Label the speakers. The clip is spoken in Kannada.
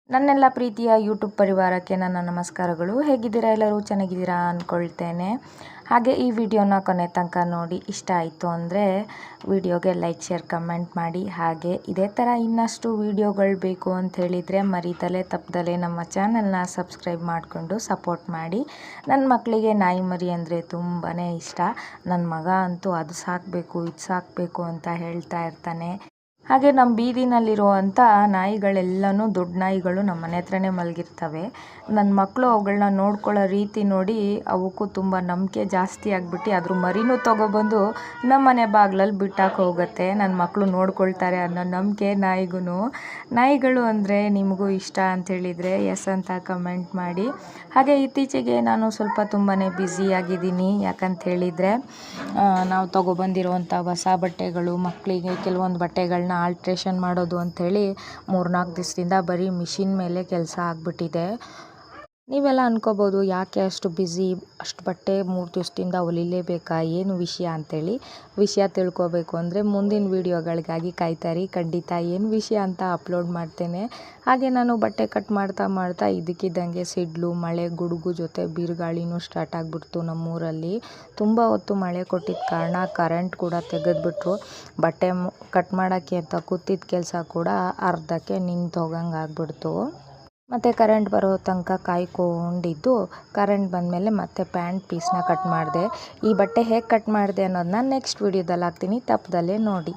Speaker 1: ನನ್ನೆಲ್ಲ ಪ್ರೀತಿಯ ಯೂಟ್ಯೂಬ್ ಪರಿವಾರಕ್ಕೆ ನನ್ನ ನಮಸ್ಕಾರಗಳು. ಹೇಗಿದ್ದೀರಾ? ಎಲ್ಲರೂ ಚೆನ್ನಾಗಿದ್ದೀರಾ ಅಂದ್ಕೊಳ್ತೇನೆ. ಹಾಗೆ ಈ ವಿಡಿಯೋನ ಕೊನೆ ತನಕ ನೋಡಿ ಇಷ್ಟ ಆಯಿತು ಅಂದರೆ ವಿಡಿಯೋಗೆ ಲೈಕ್, ಶೇರ್, ಕಮೆಂಟ್ ಮಾಡಿ. ಹಾಗೆ ಇದೇ ಥರ ಇನ್ನಷ್ಟು ವಿಡಿಯೋಗಳು ಬೇಕು ಅಂತ ಹೇಳಿದರೆ ಮರಿದಲೇ ತಪ್ಪದಲೇ ನಮ್ಮ ಚಾನಲ್ನ ಸಬ್ಸ್ಕ್ರೈಬ್ ಮಾಡಿಕೊಂಡು ಸಪೋರ್ಟ್ ಮಾಡಿ. ನನ್ನ ಮಕ್ಕಳಿಗೆ ನಾಯಿ ಮರಿ ಅಂದರೆ ತುಂಬಾ ಇಷ್ಟ. ನನ್ನ ಮಗ ಅಂತೂ ಅದು ಸಾಕಬೇಕು ಇದು ಸಾಕಬೇಕು ಅಂತ ಹೇಳ್ತಾ ಇರ್ತಾನೆ. ಹಾಗೆ ನಮ್ಮ ಬೀದಿನಲ್ಲಿರುವಂಥ ನಾಯಿಗಳೆಲ್ಲನೂ ದೊಡ್ಡ ನಾಯಿಗಳು ನಮ್ಮ ಮನೆ ಹತ್ರನೇ ಮಲಗಿರ್ತವೆ. ನನ್ನ ಮಕ್ಕಳು ಅವುಗಳನ್ನ ನೋಡ್ಕೊಳ್ಳೋ ರೀತಿ ನೋಡಿ ಅವಕ್ಕೂ ತುಂಬ ನಂಬಿಕೆ ಜಾಸ್ತಿ ಆಗಿಬಿಟ್ಟು ಅದ್ರ ಮರಿನೂ ತೊಗೊಬಂದು ನಮ್ಮ ಮನೆ ಬಾಗಿಲಲ್ಲಿ ಬಿಟ್ಟಾಕಿ ಹೋಗುತ್ತೆ. ನನ್ನ ಮಕ್ಕಳು ನೋಡ್ಕೊಳ್ತಾರೆ ಅನ್ನೋ ನಂಬಿಕೆ ನಾಯಿಗೂ. ನಾಯಿಗಳು ಅಂದರೆ ನಿಮಗೂ ಇಷ್ಟ ಅಂಥೇಳಿದರೆ ಎಸ್ ಅಂತ ಕಮೆಂಟ್ ಮಾಡಿ. ಹಾಗೆ ಇತ್ತೀಚೆಗೆ ನಾನು ಸ್ವಲ್ಪ ತುಂಬಾ ಬ್ಯುಸಿಯಾಗಿದ್ದೀನಿ. ಯಾಕಂತ ಹೇಳಿದರೆ ನಾವು ತೊಗೊಬಂದಿರುವಂಥ ಹೊಸ ಬಟ್ಟೆಗಳು, ಮಕ್ಕಳಿಗೆ ಕೆಲವೊಂದು ಬಟ್ಟೆಗಳನ್ನ ಆಲ್ಟ್ರೇಷನ್ ಮಾಡೋದು ಅಂಥೇಳಿ 3-4 ದಿವಸದಿಂದ ಬರೀ ಮಿಷಿನ್ ಮೇಲೆ ಕೆಲಸ ಆಗಿಬಿಟ್ಟಿದೆ. ನೀವೆಲ್ಲ ಅನ್ಕೋಬೋದು ಯಾಕೆ ಅಷ್ಟು ಬ್ಯುಸಿ, ಅಷ್ಟು ಬಟ್ಟೆ 3 ದಿವಸದಿಂದ ಹೊಲಿಲೇಬೇಕಾ, ಏನು ವಿಷಯ ಅಂಥೇಳಿ. ವಿಷಯ ತಿಳ್ಕೊಬೇಕು ಅಂದರೆ ಮುಂದಿನ ವೀಡಿಯೋಗಳಿಗಾಗಿ ಕಾಯ್ತಾರಿ. ಖಂಡಿತ ಏನು ವಿಷಯ ಅಂತ ಅಪ್ಲೋಡ್ ಮಾಡ್ತೇನೆ. ಹಾಗೆ ನಾನು ಬಟ್ಟೆ ಕಟ್ ಮಾಡ್ತಾ ಇದಕ್ಕಿದ್ದಂಗೆ ಸಿಡ್ಲು, ಮಳೆ, ಗುಡುಗು ಜೊತೆ ಬಿರುಗಾಳಿನೂ ಸ್ಟಾರ್ಟ್ ಆಗಿಬಿಡ್ತು ನಮ್ಮೂರಲ್ಲಿ. ತುಂಬ ಹೊತ್ತು ಮಳೆ ಕೊಟ್ಟಿದ್ದ ಕಾರಣ ಕರೆಂಟ್ ಕೂಡ ತೆಗೆದುಬಿಟ್ರು. ಬಟ್ಟೆ ಕಟ್ ಮಾಡೋಕ್ಕೆ ಅಂತ ಕೂತಿದ್ದ ಕೆಲಸ ಕೂಡ ಅರ್ಧಕ್ಕೆ ನಿಂತು ಹೋಗಂಗೆ ಆಗ್ಬಿಡ್ತು. ಮತ್ತು ಕರೆಂಟ್ ಬರೋ ತನಕ ಕಾಯ್ಕೊಂಡಿದ್ದು ಕರೆಂಟ್ ಬಂದಮೇಲೆ ಮತ್ತೆ ಪ್ಯಾಂಟ್ ಪೀಸ್ನ ಕಟ್ ಮಾಡಿದೆ. ಈ ಬಟ್ಟೆ ಹೇಗೆ ಕಟ್ ಮಾಡಿದೆ ಅನ್ನೋದನ್ನ ನೆಕ್ಸ್ಟ್ ವೀಡಿಯೋದಲ್ಲಿ ಹಾಕ್ತೀನಿ, ತಪ್ಪದಲ್ಲೇ ನೋಡಿ.